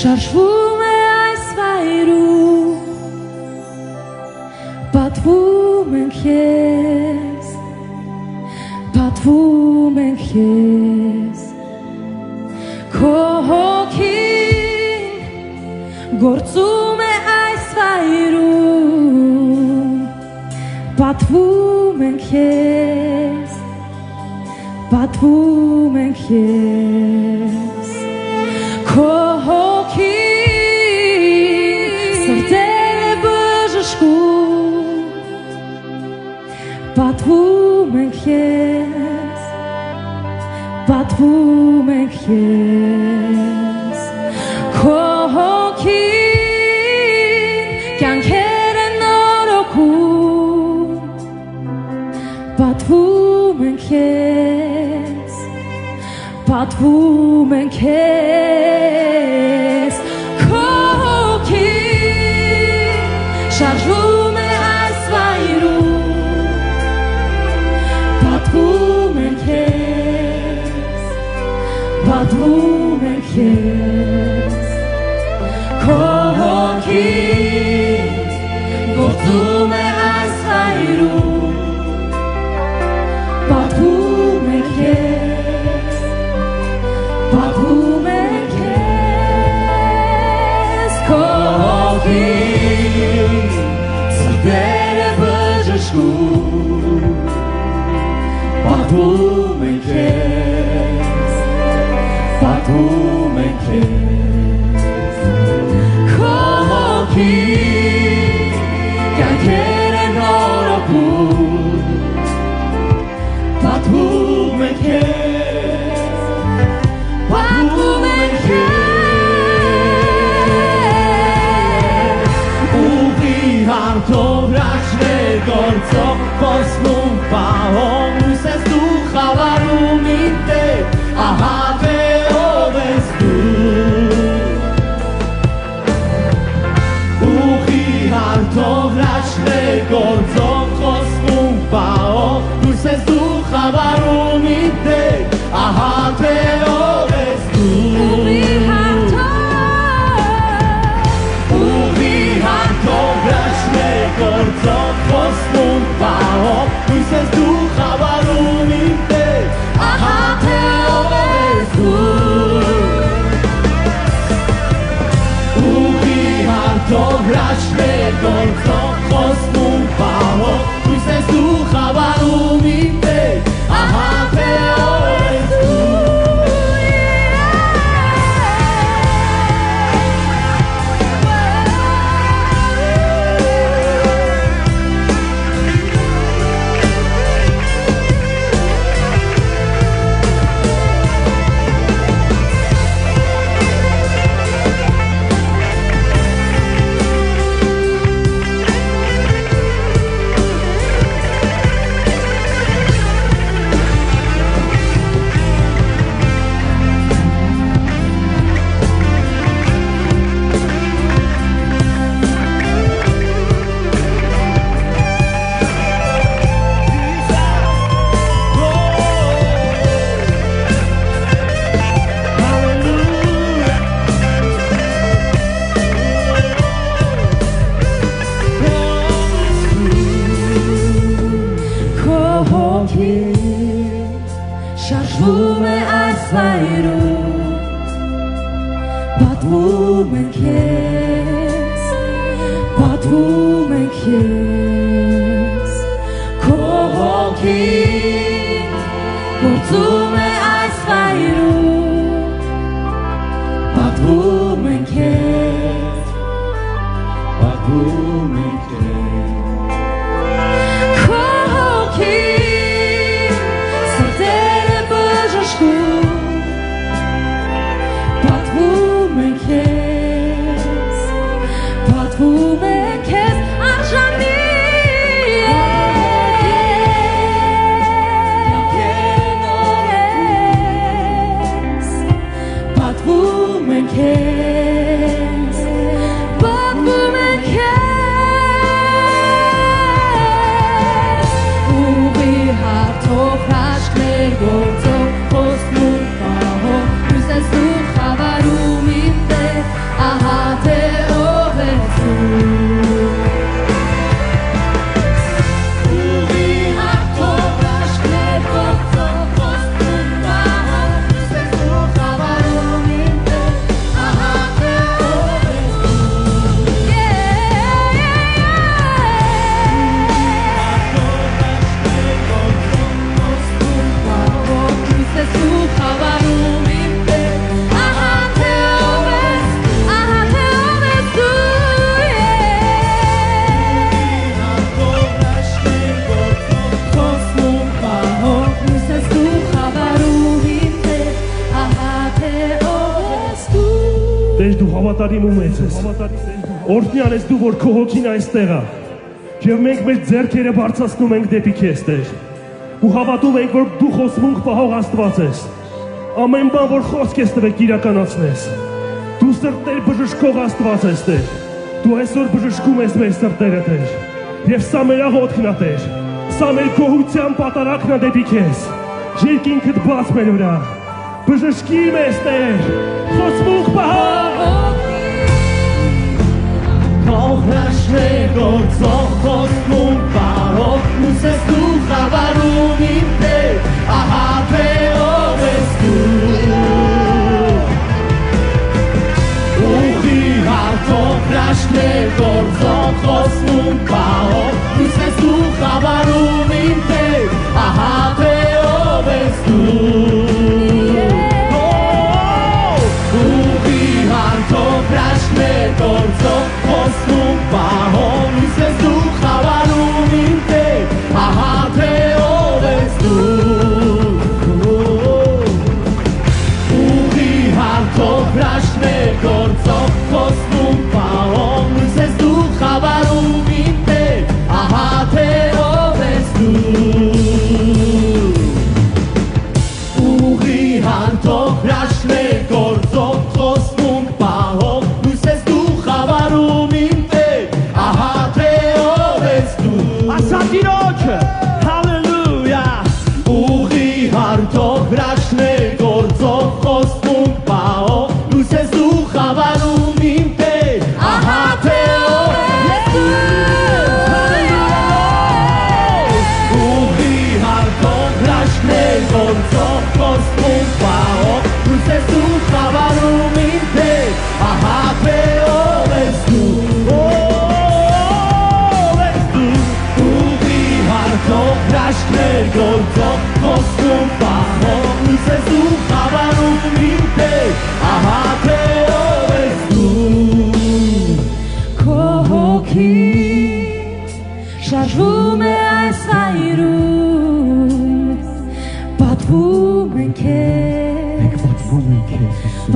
Շարժվում է այս վայրում, պատվում ենք ես, պատվում ենք ես, քո հոգին գործում է այս վայրում, պատվում ենք ես, պատվում ենք ես, քո պատվում ենք ես, պատվում ենք ես, քո հոգին կյանքեր են նորոգում, պատվում ենք ես, պատվում ենք ես, քո հոգին շարժվում է այս վայրում, պատվում ենք ես, պատվում ենք ես, քո հոգին գործում է այս վայրում, պատվում ենք ես, պատվում ենք ես, քո հոգին սրտերը բժշկում, պատվում ենք ես, պատվում ենք ես, քո հոգին կյանքեր են նորոգում, պատվում ենք ես, պատվում ենք ես, ուղի հարթով հրաշներ գործող խոսնում պահում, խավարում իմ Տեր, ահա թե ով ես դու, ուղի հարթով հրաշքներ գործող խոսնում պահող, դուրս ես դու խավարում իմ Տեր, ահա թե ով ես դու, ուղի հարթով հրաշքներ գործող խոսնում պահող, դուրս ես դու խավարում իմ Տեր, ահա թե ով ես դու, ուղի հարթով հրաշքներ գործող խոսնում պահող, դուրս ես դու խավարում իմ Տեր, ահա թե ով ես դու, շարժվում է այս վայրում, պատվում ենք ես, պատվում ենք ես, քո հոգին գործում է այս վայրում, պատվում ենք ես, պատվում ենք ես, քո հոգին սրտերը բժշկում, պատվում ենք ես, պատվում ենք ես, արժանի պատվում ենք ես, պատվում ենք ես, ուղի հարթով հրաշքներ գործող խոսնում պահող, դուրս ես դու խավարում իմ Տեր, հավատարիմ ու մեծ ես։ Օրհնյալ ես դու, որ քո հոգին այստեղ է։ Եվ մենք մեր ձեռքերը բարձրացնում ենք դեպի քեզ, Տեր։ Ու հավատում ենք, որ դու խոսմունք պահող Աստված ես։ Ամեն բան, որ խոսք ես տվել, իրականացնես։ Դու սրտեր բժշկող Աստված ես, Տեր։ Դու այսօր բժշկում ես մեր սրտերը, Տեր։ Եվ սա մեր աղոթքն է, Տեր։ Սա մեր գոհության պատարակն է դեպի քեզ։ Երկինքդ բաց մեր վրա։ Բժշկի մեզ, Տեր։ Խոսմունք պահող Հրաշներ գործող խոսմունք պահող Լույս ես դու խավարում իմ Տեր Ահա թե ով ես դու Ուղի հարթող հրաշներ գործող խոսմունք պահող Լույս ես դու խավարում իմ Տեր Ահա թե ով ես դու Ուղի հարթող հրաշներ գործող խոսմունք պահող Լույս ես դու խավարում իմ Տեր Ահա թե ով ես դու Ուղի հարթող հրաշներ գործող խոսմունք պահող Լույս ես դու խավարում իմ Տեր Ահա թե ով ես դու Ուղի հարթող հրաշներ գործող խոսմունք պահող Լույս ես դու խավարում իմ Տեր Ահա թե ով ես դու Ասատիրոջը, հալելույա Ուղի հարթող հրաշներ գործող խոսմունք պահող Լույս ես դու խավարում իմ Տեր Ահա թե ով ես դու Ուղի հարթող հրաշներ գործող խոսմունք պահող Լույս ես դու խավարում իմ Տեր Ահա թե ով ես դու Ուղի հարթող հրաշքներ գործող խոսմունք պահող Լույս ես դու խավարում իմ Տեր Ահա թե ով ես դու Քո հոգին շարժվում է այս այրում Պատվում ենք քեզ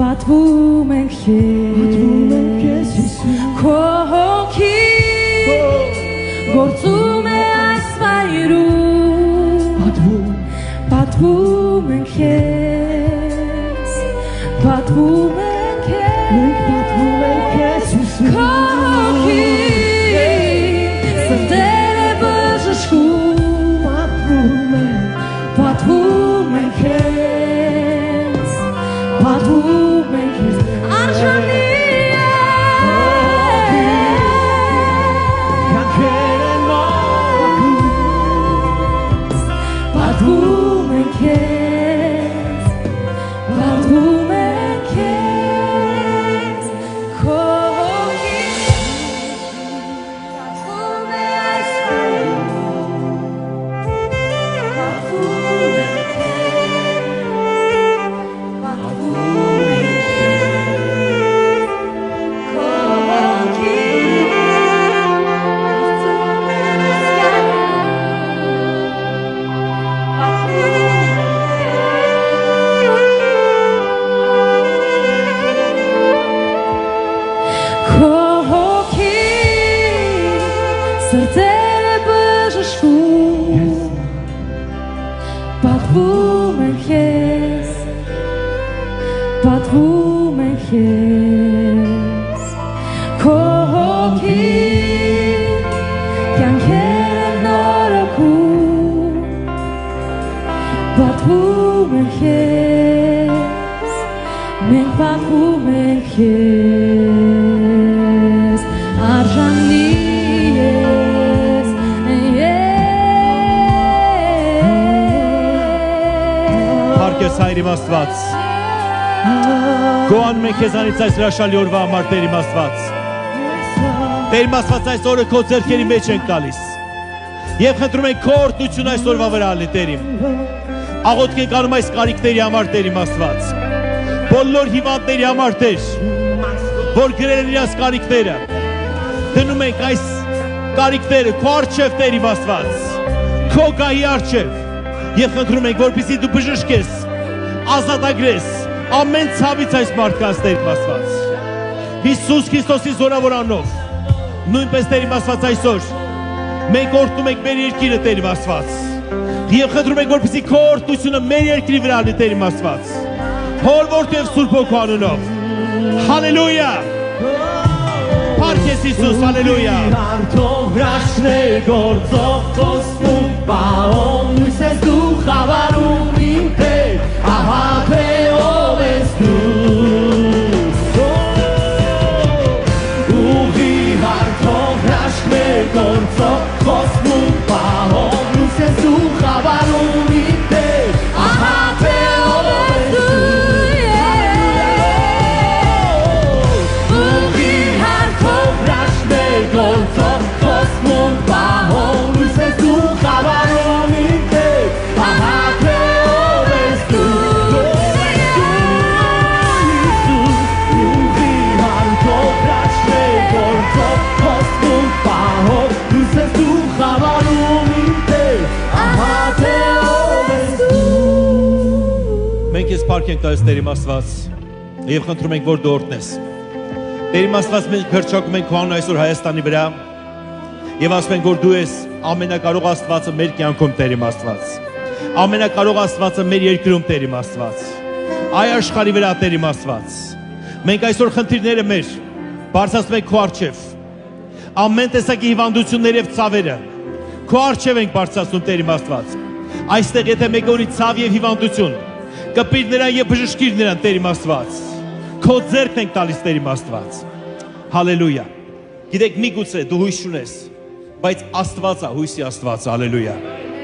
Պատվում ենք քեզ Քո հոգին գործում է այս այրում Պատվում ենք քեզ Պատվում ենք քեզ Քո հոգին սրտերը բժշկում Պատվում ենք քեզ Պատվում ենք քեզ Արժանի Պատվում ենք քեզ Պատվում ենք քեզ Քո հոգին պատվում է այս Պատվում ենք քեզ Պատվում ենք քեզ Քո հոգին Սրտերը բժշկում Պատվում ենք քեզ Պատվում ենք քեզ Քո հոգին կյանքերը նորոգում Պատվում ենք քեզ Մենք պատվում ենք քեզ Արժանի Քեզ Հայր իմ Աստված Գոհանում ենք քեզանից այս հրաշալի օրվա համար Տեր իմ Աստված Տեր իմ Աստված այս օրը քո ձեռքերի մեջ ենք տալիս Եվ խնդրում ենք քո օրհնություն այս օրվա վրա ալի Տեր իմ Աղոթք ենք անում այս կարիքների համար Տեր իմ Աստված Բոլոր հիվանդների համար Տեր որ գրել են իրաց կարիքները դնում ենք այս կարիքները քո առջև Տեր իմ Աստված քո գահի առջև Եվ խնդրում ենք որպեսզի դու բժշկես ազատագրես ամեն ցավից այս մարդկանց Տեր իմ Աստված Հիսուս Քրիստոսի զորավոր անով։ Նույնպես Տեր իմ Աստված այսօր մենք օրհնում ենք մեր երկիրը Տեր իմ Աստված։ Եվ խնդրում ենք որպեսզի քո օրհնությունը մեր երկրի վրա լինի Տեր իմ Աստված։ Հոր Որդու եւ Սուրբ Հոգու անունով։ Հալելույա։ Փառք Հիսուս, հալելույա։ Արդով հրաշներ գործող խոստում պահում լույս ես դու խավարում իմ Տեր, ահա թե ով ես դու։ Ուղիղ արդով հրաշներ գործող խոստում պահում լույս ես դու խավարում իմ Տեր, ահա թե ով ես դու։ Գործող խոստում պահում լույս ես դու խավարում իմ Տեր, ահա թե ով ես դու։ Ուղիղ արդով հրաշներ գործող խոստում պահում լույս ես դու խավարում իմ Տեր, ահա թե ով ես դու։ Մենք ես փառք ենք տալիս Տեր իմ Աստված եւ խնդրում ենք որ դու օրհնես։ Տեր իմ Աստված մենք փրկչակում ենք քո անունը այսօր Հայաստանի վրա եւ ասում ենք որ դու ես ամենակարող Աստվածը մեր կյանքում Տեր իմ Աստված։ Ամենակարող Աստվածը մեր երկրում Տեր իմ Աստված։ Այ աշխարհի վրա Տեր իմ Աստված։ Մենք այսօր խնդիրները մեր բարձրացնում ենք քո առջև։ Ամեն տեսակի հիվանդություններ եւ ցավերը քո առջև ենք բարձրացնում Տեր իմ Աստված։ Այստեղ եթե մեկը ունի ցավ եւ հիվանդություն, կպիր նրան եւ բժշկիր նրան Տեր իմ Աստված։ Քո ձեռքն ենք տալիս Տեր իմ Աստված։ Հալելույա։ Գիտեք միգուցե դու հույս ունես, բայց Աստվածա հույսի Աստված, հալելույա։